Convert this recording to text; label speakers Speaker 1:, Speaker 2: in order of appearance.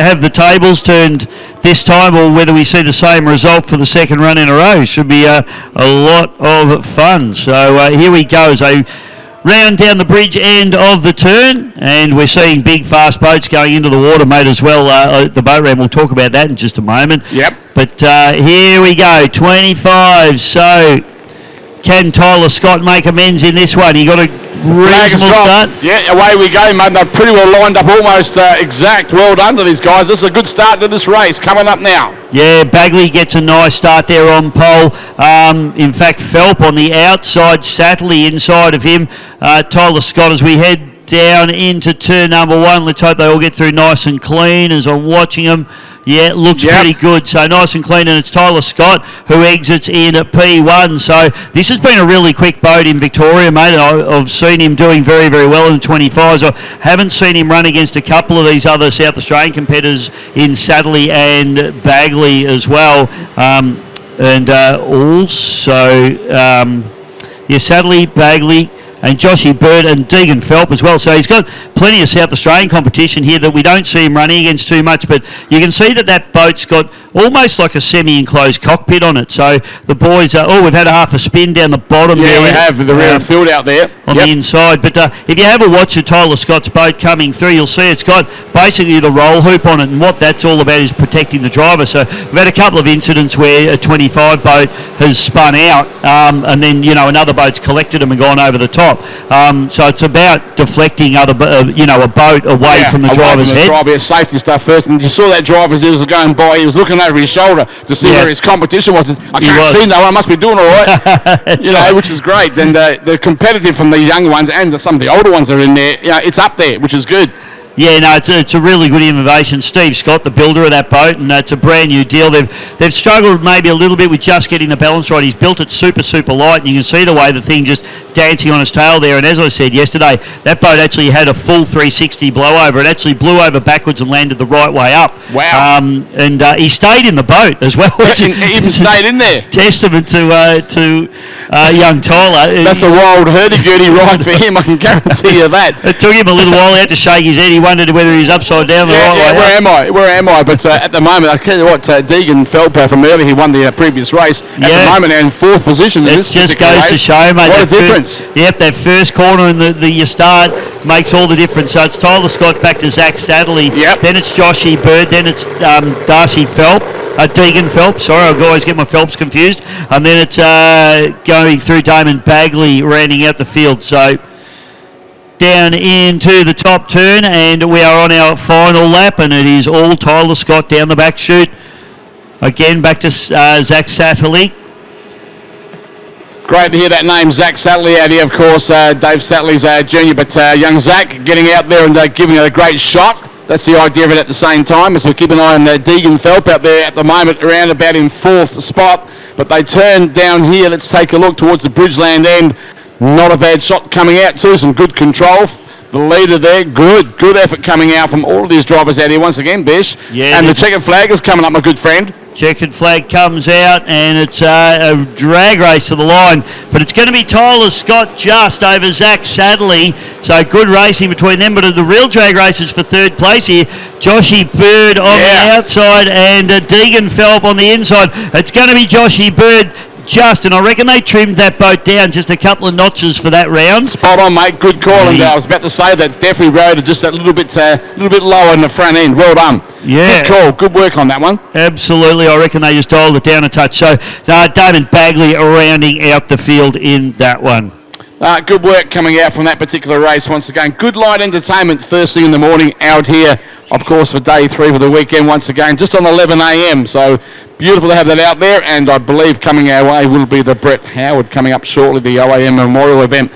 Speaker 1: have the tables turned this time, or whether we see the same result for the second run in a row. Should be a lot of fun. So here we go as they round down the bridge end of the turn, and we're seeing big fast boats going into the water, mate, as well. The boat ramp, we'll talk about that in just a moment.
Speaker 2: Yep.
Speaker 1: But here we go, 25. So can Tyler Scott make amends in this one? He got a reasonable start.
Speaker 2: Yeah, away we go, mate. They're pretty well lined up, almost exact. Well done to these guys. This is a good start to this race. Coming up now.
Speaker 1: Yeah, Bagley gets a nice start there on pole. In fact, Phelp on the outside, Satterley inside of him. Tyler Scott as we head down into turn number one. Let's hope they all get through nice and clean as I'm watching them. Yeah, it looks pretty good. So nice and clean, and it's Tyler Scott who exits in at P1. So this has been a really quick boat in Victoria, mate. I've seen him doing very, very well in the 25s. I haven't seen him run against a couple of these other South Australian competitors in Satterley and Bagley as well. Satterley, Bagley, and Joshy Bird and Deegan Phelp as well. So he's got plenty of South Australian competition here that we don't see him running against too much, but you can see that boat's got almost like a semi-enclosed cockpit on it. So the boys we've had a half a spin down the bottom there.
Speaker 2: Yeah, we have, the rear field out there.
Speaker 1: On the inside. But if you have a watch of Tyler Scott's boat coming through, you'll see it's got basically the roll hoop on it, and what that's all about is protecting the driver. So we've had a couple of incidents where a 25 boat has spun out, and then, another boat's collected them and gone over the top. So it's about deflecting a boat away from the driver's head.
Speaker 2: Driver, safety stuff first, and you saw that driver as he was going by. He was looking over his shoulder to see where his competition was. I can't see no one. I must be doing all right. Which is great. And the competitive from the young ones and some of the older ones that are in there, it's up there, which is good.
Speaker 1: Yeah, no, it's a really good innovation. Steve Scott, the builder of that boat, and it's a brand new deal. They've struggled maybe a little bit with just getting the balance right. He's built it super, super light, and you can see the way the thing just dancing on its tail there. And as I said yesterday, that boat actually had a full 360 blowover. It actually blew over backwards and landed the right way up.
Speaker 2: Wow.
Speaker 1: And he stayed in the boat as well.
Speaker 2: He even stayed in there.
Speaker 1: Testament to young Tyler.
Speaker 2: That's a wild hurdy-gurdy ride for him, I can guarantee you that.
Speaker 1: It took him a little while. He had to shake his head. He wondered whether he's upside down the right way.
Speaker 2: Where am I? But at the moment, I tell you what, Deegan Phelp from earlier, he won the previous race. At the moment, they're in fourth position.
Speaker 1: It just goes to show, mate.
Speaker 2: What a difference.
Speaker 1: That first corner in the start makes all the difference. So it's Tyler Scott back to Zach Satterley.
Speaker 2: Yep.
Speaker 1: Then it's Joshy Bird. Then it's Darcy Phelp. Deegan Phelp. Sorry, I always get my Phelps confused. And then it's going through Damon Bagley, rounding out the field. So down into the top turn, and we are on our final lap, and it is all Tyler Scott down the back chute. Again, back to Zach Satterley.
Speaker 2: Great to hear that name, Zach Satterley, out here, of course. Dave Satterley's junior, but young Zach getting out there and giving it a great shot. That's the idea of it at the same time, as we keep an eye on Deegan Phelp out there at the moment, around about in fourth spot. But they turn down here. Let's take a look towards the Bridgeland end. Not a bad shot coming out too, some good control. The leader there, good effort coming out from all of these drivers out here once again, Bish.
Speaker 1: Yeah,
Speaker 2: and the checkered flag is coming up, my good friend.
Speaker 1: Checkered flag comes out, and it's a drag race to the line, but it's going to be Tyler Scott just over Zach Satterley. So good racing between them, but the real drag race is for third place here. Joshy Bird on the outside and Deegan Phelp on the inside. It's going to be Joshy Bird. And I reckon they trimmed that boat down just a couple of notches for that round.
Speaker 2: Spot on, mate. Good call. And I was about to say that definitely rode it just a little bit lower in the front end. Well done.
Speaker 1: Yeah.
Speaker 2: Good call. Good work on that one.
Speaker 1: Absolutely. I reckon they just dialed it down a touch. So David Bagley rounding out the field in that one.
Speaker 2: Good work coming out from that particular race once again. Good light entertainment first thing in the morning out here, of course, for day 3 for the weekend once again, just on 11 a.m. So beautiful to have that out there, and I believe coming our way will be the Brett Howard coming up shortly, the OAM Memorial event